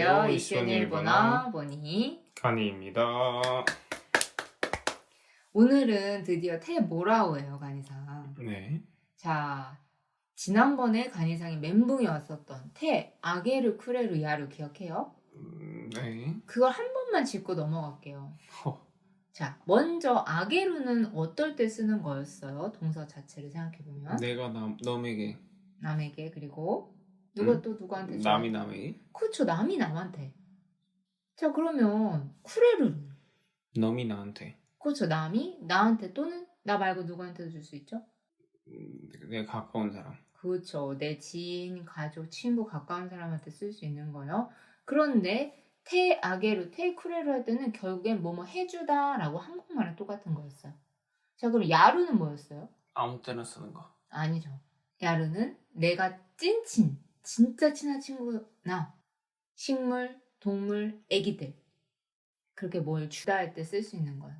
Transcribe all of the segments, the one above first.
안녕하세요. 이슈는 일본어 보니 가니입니다. 오늘은 드디어 테모라오예요, 간이상. 네. 자, 지난번에 간이상이 멘붕이 왔었던 테 아게르 쿠레루 야루 기억해요? 네. 그걸 한 번만 짚고 넘어갈게요. 허. 자, 먼저 아게루는 어떨 때 쓰는 거였어요? 동사 자체를 생각해보면 내가 남에게. 남에게, 그리고 누가 또 누구한테 줘요? 남이 남에게. 그쵸, 남이 남한테. 자, 그러면 쿠레루는? 남이 나한테. 그렇죠. 남이 나한테 또는 나 말고 누구한테도 줄 수 있죠? 내가 가까운 사람. 그렇죠. 내 지인, 가족, 친구, 가까운 사람한테 쓸 수 있는 거예요. 그런데 테 아게루, 테 쿠레루 할 때는 결국엔 뭐뭐 해주다라고 한국말은 똑같은 거였어요. 자, 그럼 야루는 뭐였어요? 아무 때나 쓰는 거. 아니죠. 야루는 내가 찐친, 진짜 친한 친구나 식물, 동물, 애기들 그렇게 뭘 주다 할 때 쓸 수 있는 거예요.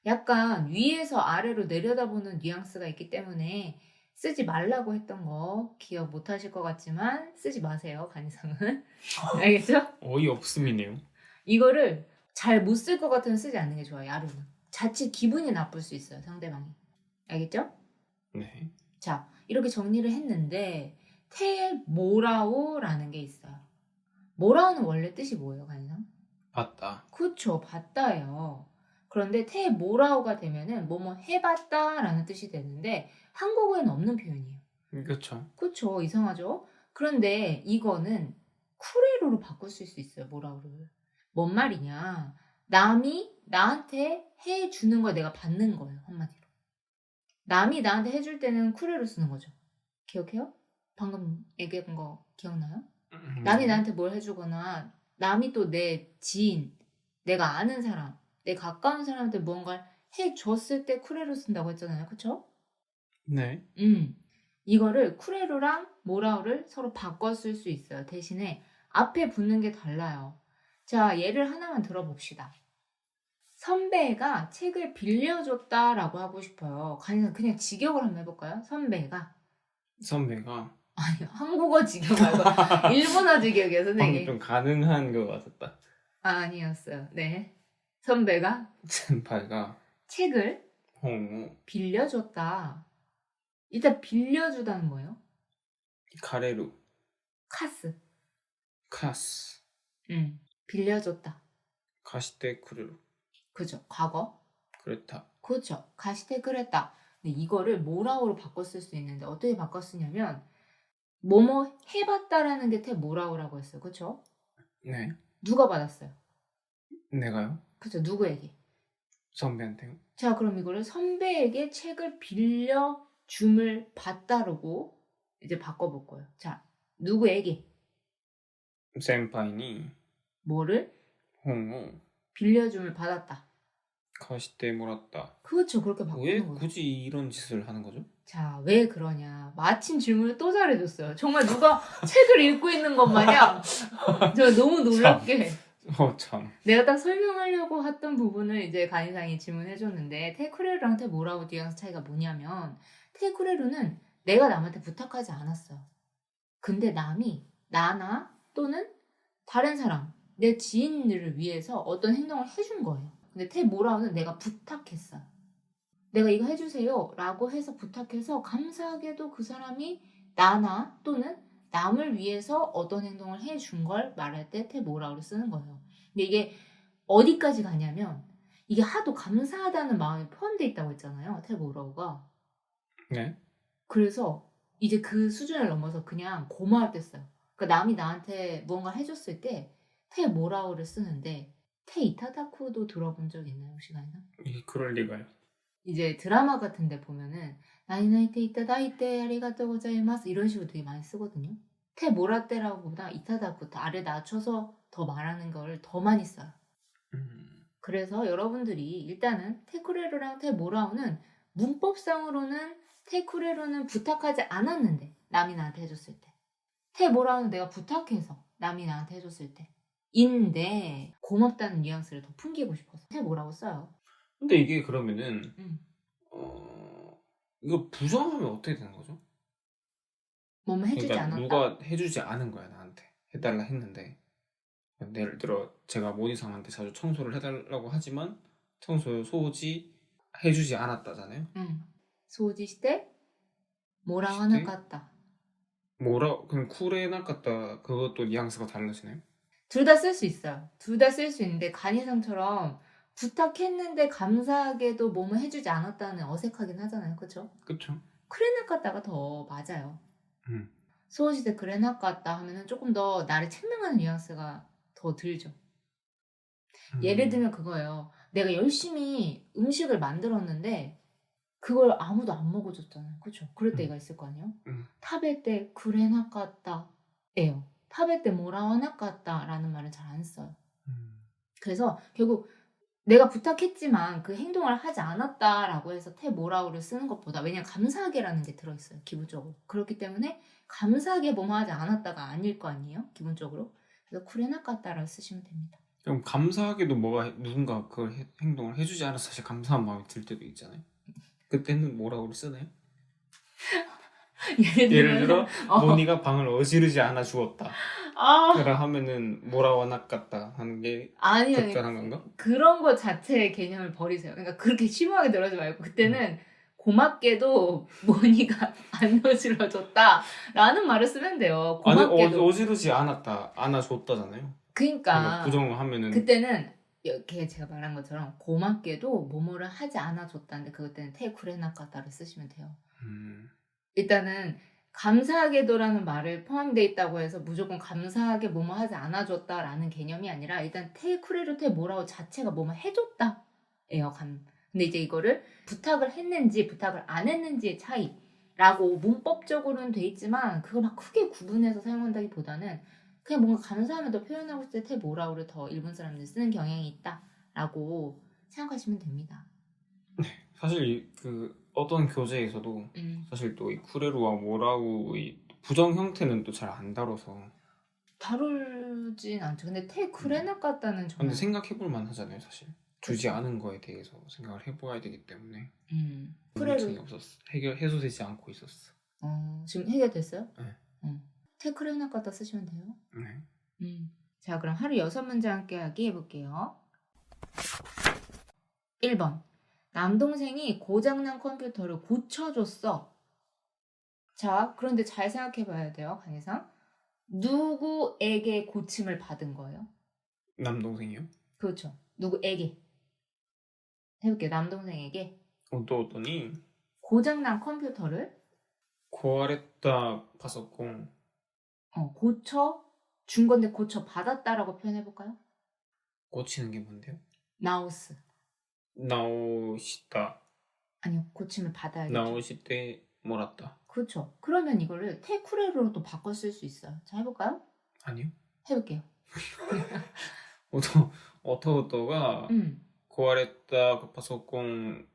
약간 위에서 아래로 내려다보는 뉘앙스가 있기 때문에 쓰지 말라고 했던 거 기억 못 하실 것 같지만 쓰지 마세요, 간이상은. 알겠죠? 어이없음이네요. 이거를 잘 못 쓸 것 같으면 쓰지 않는 게 좋아요, 야루는. 자칫 기분이 나쁠 수 있어요, 상대방이. 알겠죠? 네. 자, 이렇게 정리를 했는데 테모라오라는 게 있어요. 모라오는 원래 뜻이 뭐예요, 간이상? 봤다. 그쵸, 봤다예요. 그런데 테모라오가 되면은 뭐뭐 해봤다라는 뜻이 되는데 한국어에는 없는 표현이에요. 그렇죠. 그쵸, 이상하죠? 그런데 이거는 쿠레로로 바꿀 수 있어요, 모라오를. 뭔 말이냐? 남이 나한테 해주는 걸 내가 받는 거예요, 한마디로. 남이 나한테 해줄 때는 쿠레로 쓰는 거죠. 기억해요? 방금 얘기한 거 기억나요? 남이 나한테 뭘 해주거나 남이 또 내 지인, 내가 아는 사람, 내 가까운 사람한테 무언가를 해줬을 때 쿠레로 쓴다고 했잖아요. 그쵸? 네. 이거를 쿠레로랑 모라오를 서로 바꿔 쓸 수 있어요. 대신에 앞에 붙는 게 달라요. 자, 예를 하나만 들어봅시다. 선배가 책을 빌려줬다라고 하고 싶어요. 그냥 직역을 한번 해볼까요? 선배가 아니, 한국어 직역 말고 일본어 직역이에요, 선생님. 좀 가능한 거 같았다. 아니었어요. 네. 선배가 senpai가 책을 홍 빌려줬다. 일단 빌려주다는 뭐예요? 가레루 카스. ス 빌려줬다. 가시테 쿠르루 그죠? 과거. 그랬다. 그렇죠. 가시테 그랬다. 근데 이거를 모라오로 바꿔 쓸 수 있는데 어떻게 바꿔 쓰냐면 뭐뭐 해봤다라는 게 모라오라고 했어요. 그렇죠? 네. 누가 받았어요? 내가요? 그렇죠. 누구에게? 선배한테요? 자, 그럼 이거를 선배에게 책을 빌려줌을 받다라고 이제 바꿔볼 거예요. 자, 누구에게? senpai니 뭐를? 홍을 빌려줌을 받았다. 가시테 모랐다. 그렇죠. 그렇게 왜 바꾸는 거예요. 굳이 이런 짓을 하는 거죠? 자, 왜 그러냐. 마침 질문을 또 잘해줬어요. 정말 누가 책을 읽고 있는 것 마냥 제가 너무 놀랍게 참. 내가 딱 설명하려고 했던 부분을 이제 간이상이 질문해줬는데 테쿠레루랑 테모라오 뉘앙스 차이가 뭐냐면 테쿠레루는 내가 남한테 부탁하지 않았어요. 근데 남이 나나 또는 다른 사람, 내 지인들을 위해서 어떤 행동을 해준 거예요. 근데 테모라오는 내가 부탁했어요. 내가 이거 해주세요 라고 해서 부탁해서 감사하게도 그 사람이 나나 또는 남을 위해서 어떤 행동을 해준 걸 말할 때 테모라오를 쓰는 거예요. 근데 이게 어디까지 가냐면 이게 하도 감사하다는 마음이 포함되어 있다고 했잖아요. 테모라오가. 네. 그래서 이제 그 수준을 넘어서 그냥 고마울 때 써요. 그러니까 남이 나한테 무언가 해줬을 때 테모라오를 쓰는데 테이타다쿠도 들어본 적 있나요, 혹시 가이나? 그럴 리가요. 이제 드라마 같은 데 보면은 나이나이테 이타다이테 아리가또 고자이마스 이런 식으로 되게 많이 쓰거든요. 테모라떼라고 보다 이타다쿠 아래 낮춰서 더 말하는 걸 더 많이 써요. 그래서 여러분들이 일단은 테쿠레루랑 테모라오는 문법상으로는 테쿠레루는 부탁하지 않았는데 남이 나한테 해줬을 때 테모라오는 내가 부탁해서 남이 나한테 해줬을 때 인데 고맙다는 뉘앙스를 더 풍기고 싶어서 테모라오 써요. 근데 이게 그러면은 이거 부정하면 어떻게 되는 거죠? 뭐뭐 해주지 그러니까 않았다? 누가 해주지 않은 거야 나한테 해달라 했는데 예를 들어 제가 모니상한테 자주 청소를 해달라고 하지만 청소 소지 해주지 않았다잖아요. 掃除してもらわな 시대 かった 그럼 쿨에 나갔다 그것도 뉘앙스가 달라지나요? 둘 다 쓸 수 있어요. 둘 다 쓸 수 있는데 간이상처럼 부탁했는데 감사하게도 뭐뭐 해주지 않았다는 어색하긴 하잖아요. 그쵸? 그쵸? 그래나까다가 더 맞아요. 음. 소시대 그래나까다 하면은 조금 더 나를 책망하는 뉘앙스가 더 들죠. 예를 들면 그거예요. 내가 열심히 음식을 만들었는데 그걸 아무도 안 먹어줬잖아요. 그쵸? 그럴 때가 있을 거 아니에요? 食べてくれなかった예요. 食べてもらわなかった라는 말은 잘 안 써요. 그래서 결국 내가 부탁했지만 그 행동을 하지 않았다라고 해서 테모라우를 쓰는 것보다 왜냐면 감사하게라는 게 들어있어요. 기본적으로. 그렇기 때문에 감사하게 뭐뭐 하지 않았다가 아닐 거 아니에요. 기본적으로. 그래서 쿠레나까따라고 쓰시면 됩니다. 그럼 감사하게도 누군가 그 행동을 해주지 않아서 사실 감사한 마음이 들 때도 있잖아요. 그때는 뭐라고 쓰나요? 예를 들어 모니가 방을 어지르지 않아 주었다. 그라 하면은 뭐라고 낚았다 하는 게 아니 적절한 건가? 그런 거 자체의 개념을 버리세요. 그러니까 그렇게 심하게 들어지 말고 그때는 고맙게도 모니가 안 어지러졌다라는 말을 쓰면 돼요. 고맙게도. 아니 어지르지 않았다, 안아줬다잖아요. 그러니까 부정하면은 그때는 이렇게 제가 말한 것처럼 고맙게도 뭐뭐를 하지 않아줬다는데 그때는 테쿠레나카타를 쓰시면 돼요. 일단은 감사하게도라는 말을 포함되어 있다고 해서 무조건 감사하게 뭐뭐 하지 않아줬다라는 개념이 아니라 일단 테쿠레로 테모라오 자체가 뭐뭐 해줬다예요. 근데 이제 이거를 부탁을 했는지 부탁을 안 했는지의 차이라고 문법적으로는 돼 있지만 그걸 막 크게 구분해서 사용한다기보다는 그냥 뭔가 감사함을 표현하고 있을 때 테모라오를 더 일본 사람들이 쓰는 경향이 있다라고 생각하시면 됩니다. 사실 그 어떤 교재에서도 사실 또 이 쿠레루와 모라우의 부정 형태는 또 잘 안 다뤄서 다루진 않죠. 근데 테쿠레나까따는 정말 근데 생각해볼 만하잖아요. 사실 주지 않은 거에 대해서 생각을 해봐야 되기 때문에 쿠레루 없었어. 해소되지 않고 있었어. 지금 해결됐어요? 네. 테쿠레나까따 쓰시면 돼요. 네. 자, 그럼 하루 6문제 함께 하기 해볼게요. 1번. 남동생이 고장난 컴퓨터를 고쳐줬어. 자, 그런데 잘 생각해봐야 돼요, 간이상. 누구에게 고침을 받은 거예요? 남동생이요? 그렇죠. 누구에게. 해볼게요. 남동생에게 어떠니 고장난 컴퓨터를 壊れた 파소콘 고쳐 준 건데 고쳐 받았다라고 표현해볼까요? 고치는 게 뭔데요? 나우스. 나오시다. 아니요, 고침을 받아야겠죠. 나오시때 몰았다. 그렇죠. 그러면 이거를 테쿠레로로 또 바꿔 쓸 수 있어요. 자, 해볼까요? 아니요. 해볼게요. 오토가 壊れた 파소콘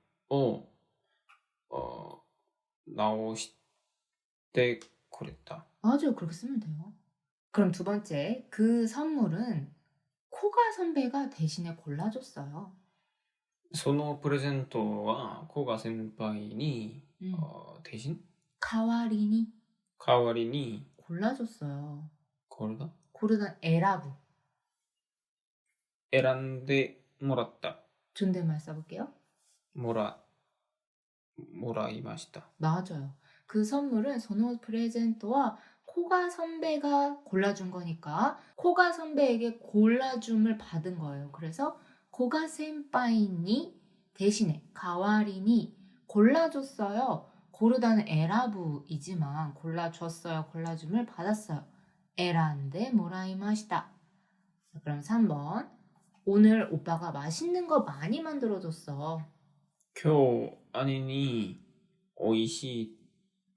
나오시때 그랬다. 맞아요. 그렇게 쓰면 돼요. 그럼 두 번째, 그 선물은 코가 선배가 대신에 골라줬어요. そのプレゼントはコガ先輩に 대신 代わりに 代わりに 골라줬어요. 고르다? 고르다 에라부. 選んでもらった 존댓말 써볼게요. もらいました 맞아요. 그 선물은 소노 프레젠토와 코가 선배가 골라준 거니까 코가 선배에게 골라줌을 받은 거예요. 그래서 코가 센파이니 대신에 가와리니 골라줬어요. 고르다는 에라부이지만 골라줬어요. 골라줌을 받았어요. 에란데 모라이마시다. 그럼 3번. 오늘 오빠가 맛있는 거 많이 만들어줬어. 今日兄に美味しい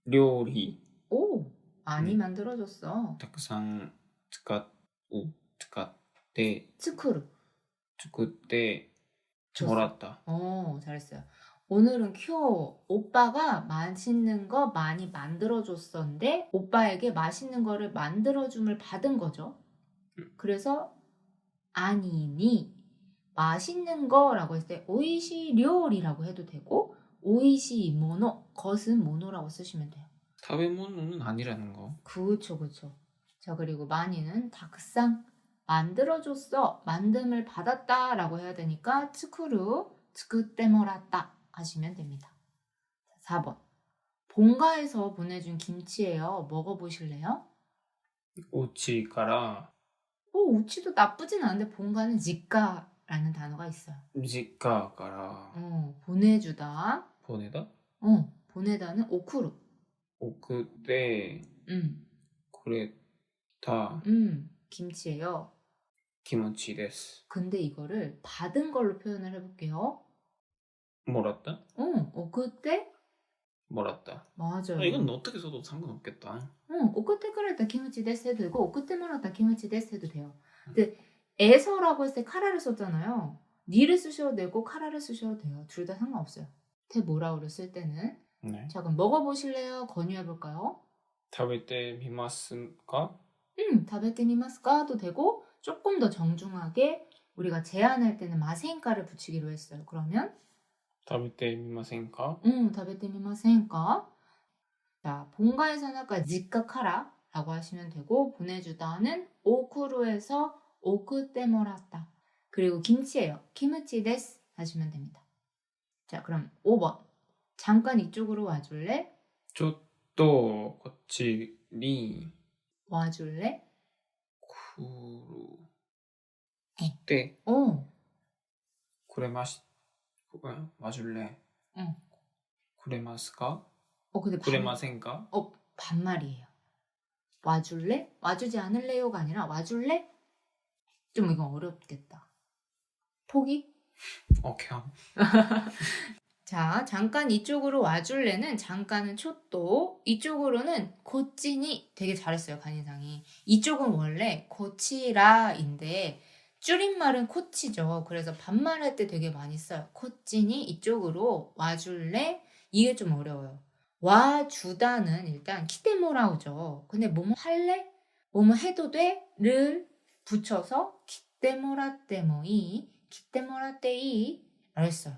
料理 오, 많이 만들어줬어. たくさん使って作ってもらった 잘했어요. 오늘은 쿄 오빠가 맛있는 거 많이 만들어줬었는데 오빠에게 맛있는 거를 만들어줌을 받은 거죠. 그래서 아니니 맛있는 거라고 했을 때 오이시 료리라고 해도 되고 오이시 모노 것은 모노라고 쓰시면 돼요. 食べ物는 아니라는 거. 그쵸. 자, 그리고 많이는 탁상 만들어줬어, 만듦을 받았다 라고 해야 되니까 츠쿠루, 츠쿠떼모랐다 하시면 됩니다. 4번. 본가에서 보내준 김치예요. 먹어보실래요? 우치から 우치도 나쁘진 않은데 본가는 직가라는 단어가 있어요. 実家から 보내주다. ボネダ 보내다는 오쿠루. 送って 음, くれた 김치예요. 気持ちです。 근데 이거를 받은 걸로 표현을 해볼게요. もらった 오쿠테? もらった。 맞아요. 이건 어떻게 써도 상관없겠다. 오쿠테 그랬다 키무치 데스 해도 되고 오쿠테 모랐다 키무치 데스 해도 돼요. 근데 에서라고 했을 때 카라를 썼잖아요. 니를 쓰셔도 되고 카라를 쓰셔도 돼요. 둘 다 상관없어요. 테 모라우를 쓸 때는. 네. 자, 그럼 먹어보실래요? 권유해볼까요? 食べてみますか? 다베테미마스까도 되고 조금 더 정중하게 우리가 제안할 때는 마센카를 붙이기로 했어요. 그러면 食べてみませんか? 다베테미마센까. 자, 본가에서는 아까 직가카라라고 하시면 되고 보내주다는 오쿠루에서 오쿠테모랐다. 그리고 김치예요. 키무치 데스 하시면 됩니다. 자, 그럼 5번. 잠깐 이쪽으로 와줄래? ちょっとこっちに 와줄래? 来て くれまし、와줄래? 응. くれますか? 근데 くれませんか? 반말이에요. 와줄래? 와주지 않을래요가 아니라 와줄래? 좀 이건 어렵겠다. 포기? 오케이. 자, 잠깐 이쪽으로 와줄래는 잠깐은 초또, 이쪽으로는 고치니 되게 잘했어요, 간이상이. 이쪽은 원래 고치라인데 줄임말은 코치죠. 그래서 반말할 때 되게 많이 써요. 코치니 이쪽으로 와줄래? 이게 좀 어려워요. 와주다는 일단 키테모라우죠. 근데 뭐뭐 할래? 뭐뭐 해도 돼? 를 붙여서 키테모라떼모이, 키테모라떼이 라 했어요.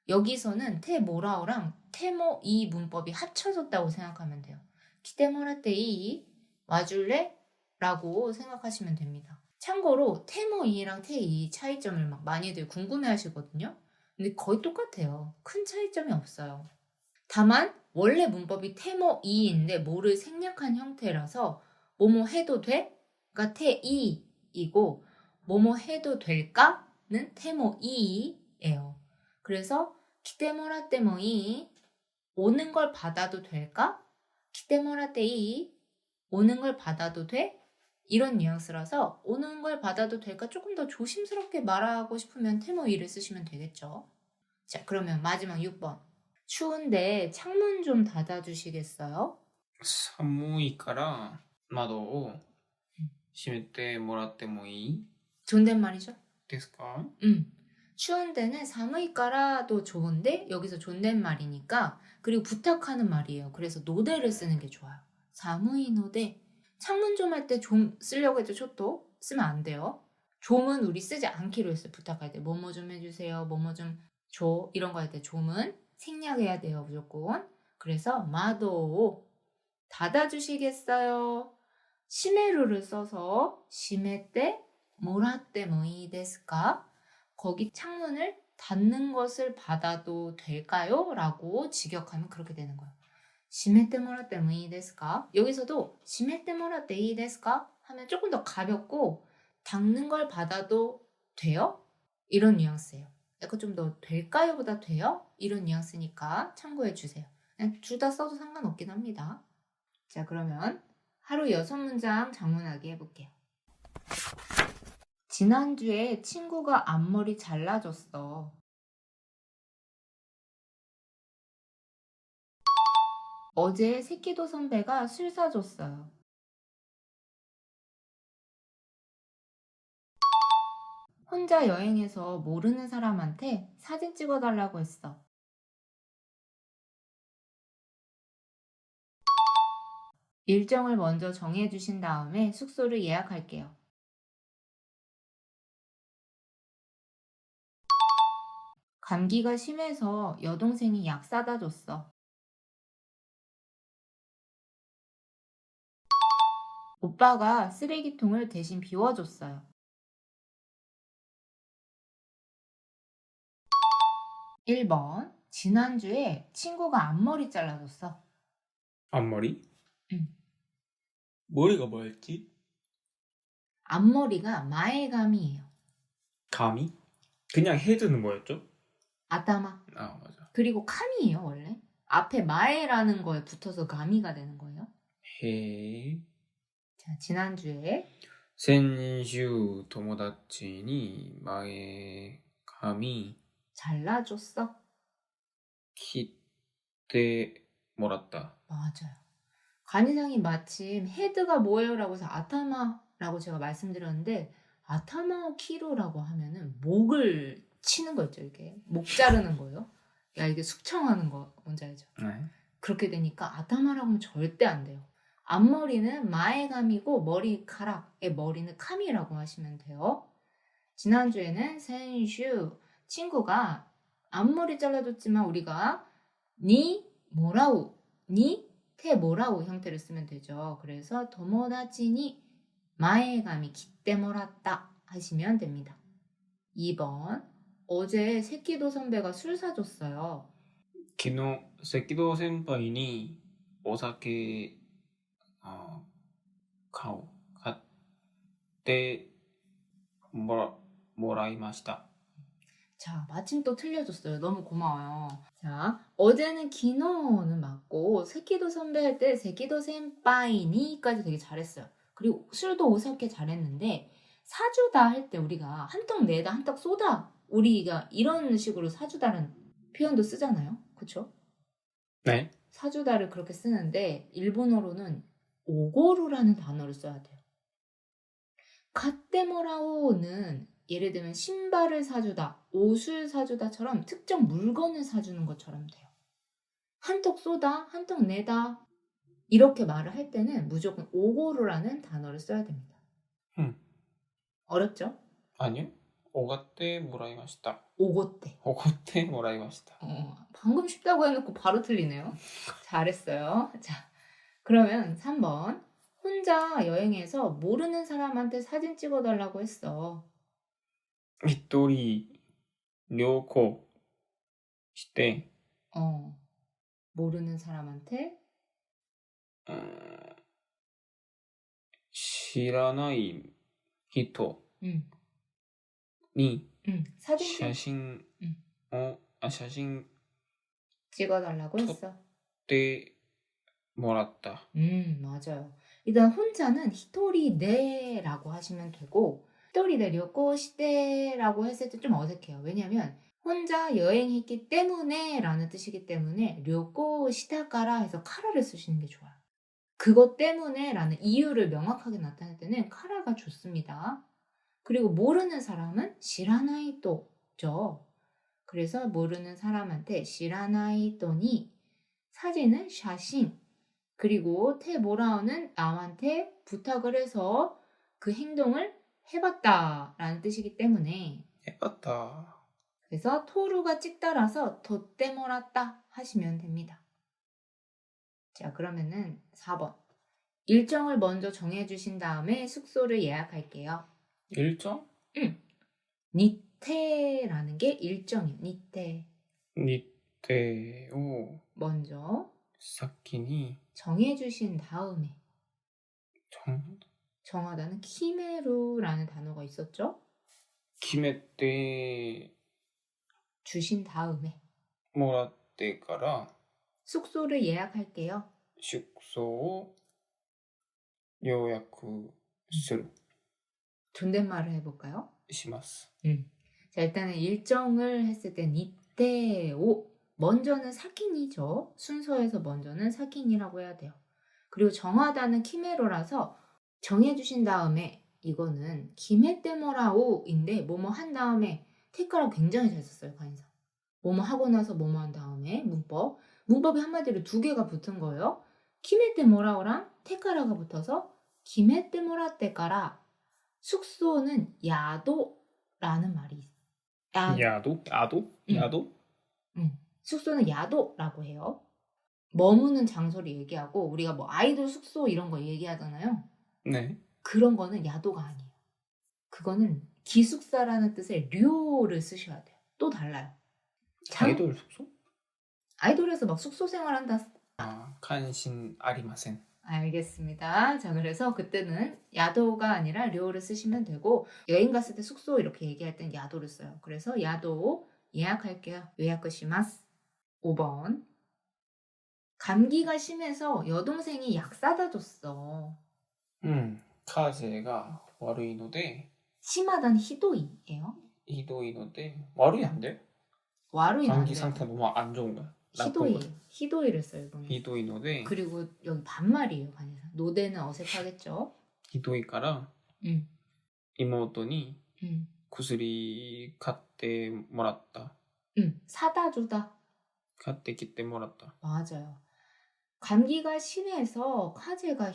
여기서는 테모라오랑 테모이 문법이 합쳐졌다고 생각하면 돼요. 키테모라떼이 와줄래? 라고 생각하시면 됩니다. 참고로 테모이랑 테이 차이점을 막 많이들 궁금해 하시거든요. 근데 거의 똑같아요. 큰 차이점이 없어요. 다만 원래 문법이 테모이인데 뭐를 생략한 형태라서 뭐뭐 해도 돼? 가 테이이고 뭐뭐 해도 될까는 테모이예요. 그래서 기대모라떼모이 오는 걸 받아도 될까? 기대모라떼이 오는 걸 받아도 돼? 이런 뉘앙스라서 오는 걸 받아도 될까? 조금 더 조심스럽게 말하고 싶으면 테모이를 쓰시면 되겠죠. 자, 그러면 마지막 6번. 추운데 창문 좀 닫아주시겠어요? 寒いから窓を閉めてもらってもいい? 존댓말이죠? ですか? 추운 데는 사무이까라도 좋은데 여기서 존댓말이니까 그리고 부탁하는 말이에요. 그래서 노대를 쓰는 게 좋아요. 사무이 노대. 창문 좀 할 때 좀 쓰려고 했죠. 초또 쓰면 안 돼요. 좀은 우리 쓰지 않기로 했어요. 부탁할 때 뭐뭐 좀 해주세요. 뭐뭐 좀 줘. 이런 거 할 때 좀은 생략해야 돼요. 무조건. 그래서 마도 닫아주시겠어요? 시메루를 써서 시메떼 모라떼 모이 데스까? 거기 창문을 닫는 것을 받아도 될까요? 라고 직역하면 그렇게 되는 거예요. 시메떼 모라떼 모이 데스까? 여기서도 시메떼 모라떼 이 데스까? 하면 조금 더 가볍고 닫는 걸 받아도 돼요? 이런 뉘앙스예요. 약간 좀 더 될까요? 보다 돼요? 이런 뉘앙스니까 참고해 주세요. 둘 다 써도 상관없긴 합니다. 자, 그러면 하루 6문장 장문하기 해볼게요. 지난주에 친구가 앞머리 잘라줬어. 어제 새끼도 선배가 술 사줬어요. 혼자 여행해서 모르는 사람한테 사진 찍어달라고 했어. 일정을 먼저 정해주신 다음에 숙소를 예약할게요. 감기가 심해서 여동생이 약 사다 줬어. 오빠가 쓰레기통을 대신 비워줬어요. 1번. 지난주에 친구가 앞머리 잘라줬어. 앞머리? 응. 머리가 뭐였지? 앞머리가 마에감이에요. 가미? 그냥 헤드는 뭐였죠? 아따마. 아, 맞아. 그리고 카미예요, 원래. 앞에 마에라는 거에 붙어서 가미가 되는 거예요. 해. 자, 지난주에 先週友達に前髪 잘라줬어. 切ってもらった. 맞아요. 간이상이 마침 헤드가 뭐예요? 라고 해서 아타마라고 제가 말씀드렸는데 아타마 키로라고 하면은 목을 치는 거 있죠. 이렇게 목 자르는 거예요. 야, 이게 숙청하는 거 뭔지 알죠? 네. 그렇게 되니까 아타마라고 하면 절대 안 돼요. 앞머리는 마에감이고 머리카락의 머리는 카미라고 하시면 돼요. 지난주에는 센슈 친구가 앞머리 잘라줬지만 우리가 니 모라우 니 테 모라우 형태를 쓰면 되죠. 그래서 도모다치니 마에감이 기때 모랐다 하시면 됩니다. 2번. 어제 새끼도 선배가 술 사줬어요. 昨日赤道先輩にお酒買ってもらいました. 자, 마침 또 틀려줬어요. 너무 고마워요. 자, 어제는 기노는 맞고 세키도 선배 할 때 세키도 센파이니까지 되게 잘했어요. 그리고 술도 오사케 잘했는데 사주다 할 때 우리가 한떡 내다 한떡 쏘다 우리가 이런 식으로 사주다는 표현도 쓰잖아요. 그쵸? 네. 사주다를 그렇게 쓰는데 일본어로는 오고루라는 단어를 써야 돼요. 가떼모라오는 예를 들면 신발을 사주다, 옷을 사주다처럼 특정 물건을 사주는 것처럼 돼요. 한턱 쏘다, 한턱 내다 이렇게 말을 할 때는 무조건 오고루라는 단어를 써야 됩니다. 어렵죠? 아니요. 오가떼 모라이마시다. 오고떼. 오가떼 모라이마시다. 방금 쉽다고 해놓고 바로 틀리네요. 잘했어요. 자, 그러면 3번. 혼자 여행해서 모르는 사람한테 사진 찍어달라고 했어. 一人旅行して 모르는 사람한테 知らない人に 사진 写真 찍어달라고 했어. でもらった. 맞아요. 일단 혼자는 히토리네라고 하시면 되고 히토리네 료코시테라고 했을 때 좀 어색해요. 왜냐면 혼자 여행했기 때문에 라는 뜻이기 때문에 료코시타카라 해서 카라를 쓰시는 게 좋아요. 그것 때문에 라는 이유를 명확하게 나타낼 때는 카라가 좋습니다. 그리고 모르는 사람은 시라나이토죠. 그래서 모르는 사람한테 시라나이토니 사진은 샤신 그리고 테모라오는 남한테 부탁을 해서 그 행동을 해봤다 라는 뜻이기 때문에 해봤다. 그래서 토루가 찍다라서 덧대모랐다 하시면 됩니다. 자, 그러면은 4번. 일정을 먼저 정해주신 다음에 숙소를 예약할게요. 일정? 응. 니테라는 게 일정이에요. 니테. 니테오 먼저 先に 정해주신 다음에 정하다. 정하다는 키메루라는 단어가 있었죠? 決めて 주신 다음에 もらってから 숙소를 예약할게요. 宿所を予約する 존댓말을 해볼까요? します. 자, 일단은 일정을 했을 때 니테오 먼저는 사킨이죠. 순서에서 먼저는 사킨이라고 해야 돼요. 그리고 정하다는 키메로라서 정해주신 다음에 이거는 기메테모라오인데 뭐뭐 한 다음에 테카라 굉장히 잘 썼어요. 간이상. 뭐뭐 하고 나서 뭐뭐 한 다음에 문법이 한마디로 두 개가 붙은 거예요. 기메테모라오랑 테카라가 붙어서 기메테모라테까라 숙소는 야도라는 말이 있어요. 야도? 야도? 야도? 숙소는 야도라고 해요. 머무는 장소를 얘기하고 우리가 뭐 아이돌 숙소 이런 거 얘기하잖아요. 네. 그런 거는 야도가 아니에요. 그거는 기숙사라는 뜻의 료를 쓰셔야 돼요. 또 달라요. 아이돌 숙소? 아이돌에서 막 숙소 생활한다. 아, 칸신 아리마센. 알겠습니다. 자, 그래서 그때는 야도가 아니라 료를 쓰시면 되고, 여행 갔을 때 숙소 이렇게 얘기할 땐 야도를 써요. 그래서 야도 예약할게요. 예약하시마스. 5번. 감기가 심해서 여동생이 약 사다 줬어. 카제가 와루이노데 심하단 히도이예요. 히도이노데 와루이한데? 와루이는 안 감기 돼요. 상태 너무 안 좋은 거야. 나쁜 히도이. 거야. 히도이를 써요, 이거는. 히도이노데 그리고 여기 반말이에요, 간이상. 노대는 어색하겠죠? 히도이까라 응. 이모토니 응. 구스리買って もらった. 응. 사다 주다. 買ってきてもらった. 맞아요. 감기가 심해서 카제가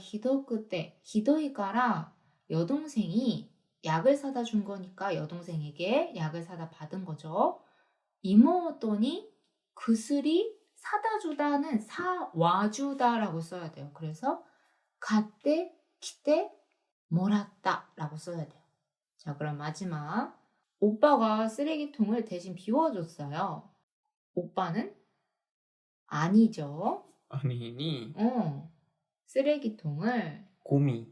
히도이까라 여동생이 약을 사다 준 거니까 여동생에게 약을 사다 받은 거죠. 이모토니 그슬이 사다 주다는 사와주다라고 써야 돼요. 그래서 갔대 기대 몰았다라고 써야 돼요. 자, 그럼 마지막. 오빠가 쓰레기통을 대신 비워줬어요. 오빠는 아니죠. 아니니 쓰레기통을 고미.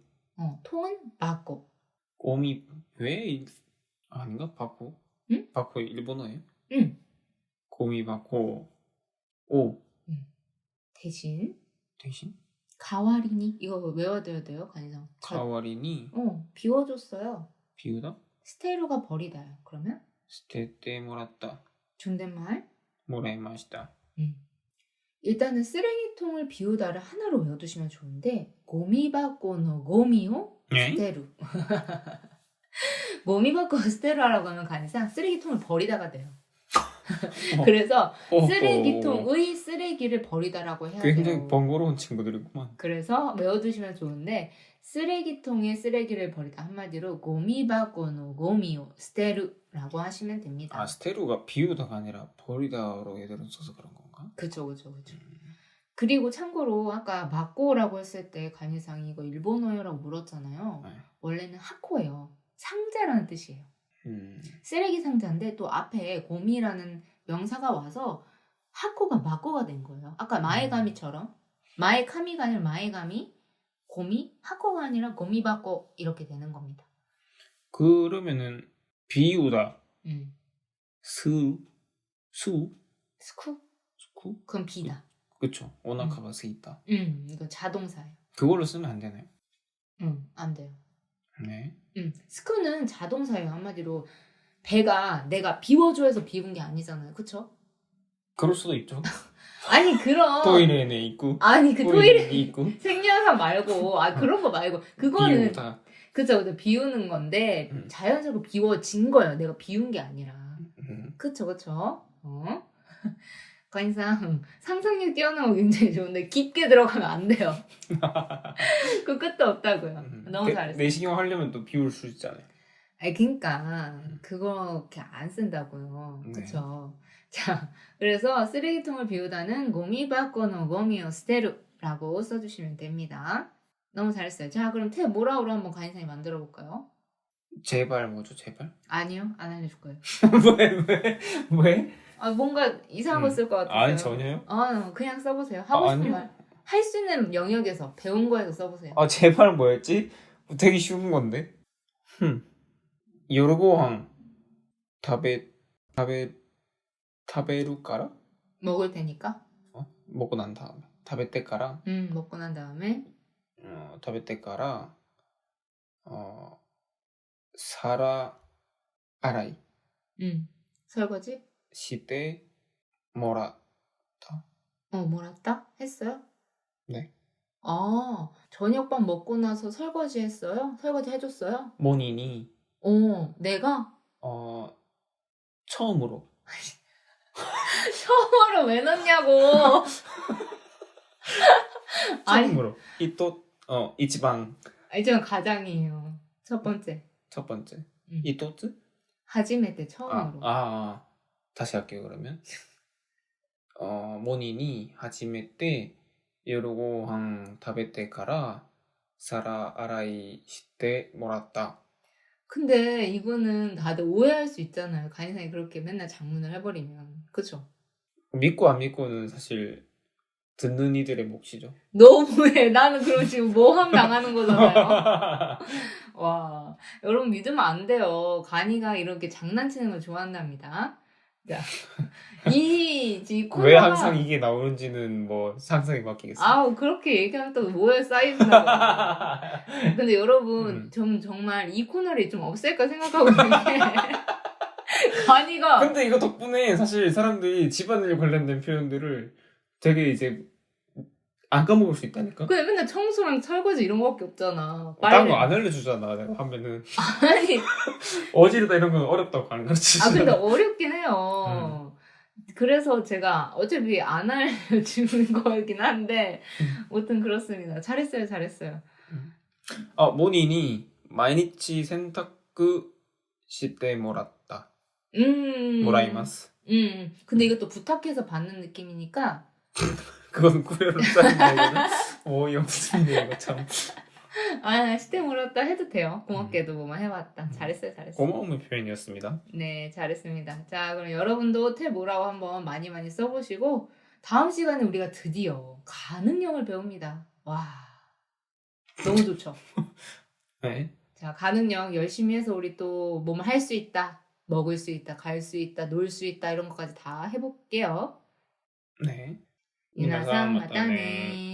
통은 바코. 고미 왜 아닌가? 바코? 응? 바코 일본어예요? 응. 고미 바코 오 대신 대신 가와리니 이거 외워둬야 돼요, 간이상. 가와리니 비워줬어요. 비우다? 스테루가 버리다요. 그러면 捨ててもらった. 존댓말. もらいました. 일단은 쓰레기통을 비우다를 하나로 외워두시면 좋은데 고미바코노 고미오 네? 스테루. 고미바코 스테루라고 하면 간이상 쓰레기통을 버리다가 돼요. 그래서 쓰레기통의 쓰레기를 버리다라고 해야 굉장히 돼요. 번거로운 친구들이구만. 그래서 외워두시면 좋은데 쓰레기통에 쓰레기를 버리다 한마디로 고미바코노 고미오 스테루라고 하시면 됩니다. 아, 스테루가 비우다가 아니라 버리다로 얘들은 써서 그런 건가? 그쵸. 그리고 참고로 아까 마코라고 했을 때 간이상이 이거 일본어요라고 물었잖아요. 네. 원래는 하코예요. 상자라는 뜻이에요. 쓰레기 상자인데 또 앞에 고미라는 명사가 와서 하코가 마코가 된 거예요. 아까 마에가미처럼 마에카미가 아니라 마에가미, 고미, 하코가 아니라 고미바코 이렇게 되는 겁니다. 그러면은 비우다 수 스쿠? 스쿠? 그건 비다. 그쵸. 오나카가 스이다. 이거 자동사예요. 그걸로 쓰면 안 되나요? 안 돼요. 네. 스쿠는 자동사예요. 한마디로 배가 내가 비워줘 해서 비운 게 아니잖아요. 그쵸? 그럴 수도 있죠. 아니 그럼 토이레에 있고. 아니 그 토이레 있고. 생년사 말고 그런 거 말고 그거는 비우다. 그쵸 비우는 건데 자연스럽게 비워진 거예요. 내가 비운 게 아니라. 그쵸. 관상 상상력 뛰어나고 굉장히 좋은데 깊게 들어가면 안 돼요. 그 끝도 없다고요. 너무 잘했어요. 내시경 하려면 또 비울 수 있잖아요. 그러니까 그렇게 안 쓴다고요. 네. 그쵸? 자, 그래서 쓰레기통을 비우다는 고미바코노 고미오 스테루라고 써주시면 됩니다. 너무 잘했어요. 자, 그럼 뭐라고로 한번 간이상이 만들어 볼까요? 제발 뭐죠? 제발? 아니요, 안 알려줄 거예요. 왜? 뭔가 이상한 거 쓸 것 같아요. 아니 전혀요? 그냥 써보세요. 하고 싶은 말. 할 수 있는 영역에서 배운 거에서 써보세요. 제발 뭐였지? 되게 쉬운 건데. 요르고항 타베루까라? 먹을 테니까. 먹고 난 다음에. 타베테까라. 먹고 난 다음에. 타베테까라. 사라 아라이. 설거지? 시대 모라타. 몰았다? 했어요? 네. 저녁밥 먹고 나서 설거지 했어요? 설거지 해줬어요? 모니니. 내가? 처음으로. 처음으로 왜 넣냐고. 처음으로. 이치방. 이제는 가장이에요. 첫 번째. 이토츠? 하지메테 처음으로. 다시 할게요 그러면. 모니니 하지메테 요르고항 타베테から 사라 아라이 시테 모랐다. 근데 이거는 다들 오해할 수 있잖아요. 간이상이 그렇게 맨날 장문을 해버리면. 그쵸? 믿고 안 믿고는 사실 듣는 이들의 몫이죠. 너무해. 나는 그럼 지금 모함 당하는 거잖아요. 와, 여러분 믿으면 안 돼요. 간이가 이렇게 장난치는 걸 좋아한답니다. 자, 이 왜 코너가 항상 이게 나오는지는 뭐 상상이 맡기겠습니다. 아우 그렇게 얘기하면 또 뭐에 쌓이는다고. 근데 여러분 좀 정말 이 코너를 좀 없앨까 생각하고 있는 게 간이가 근데 이거 덕분에 사실 사람들이 집안일 관련된 표현들을 되게 이제 안 까먹을 수 있다니까? 근데 맨날 청소랑 설거지 이런 거밖에 없잖아. 딴 거 안 알려주잖아, 내가 하면은. 아니, 어지르다 이런 건 어렵다고 안 가르치잖아. 근데 어렵긴 해요. 그래서 제가 어차피 안 알려주는 거이긴 한데, 아무튼 그렇습니다. 잘했어요. 모니니, 마이니치 센타쿠 시대 모랐다. 모라이마스. 근데 이것도 부탁해서 받는 느낌이니까, 그건 쿠레로 짜는데, 이거는. 어이없습니다, 이거 참. 시대 몰았다 해도 돼요. 고맙게도 뭐만 해봤다. 잘했어요. 고마움의 표현이었습니다. 네, 잘했습니다. 자, 그럼 여러분도 테모라고 한번 많이 써보시고, 다음 시간에 우리가 드디어 가능형을 배웁니다. 와, 너무 좋죠? 네. 자, 가능형 열심히 해서 우리 또 뭐뭐 할 수 있다, 먹을 수 있다, 갈 수 있다, 놀 수 있다, 이런 것까지 다 해볼게요. 네. 유나상 맞다네. 맞다네.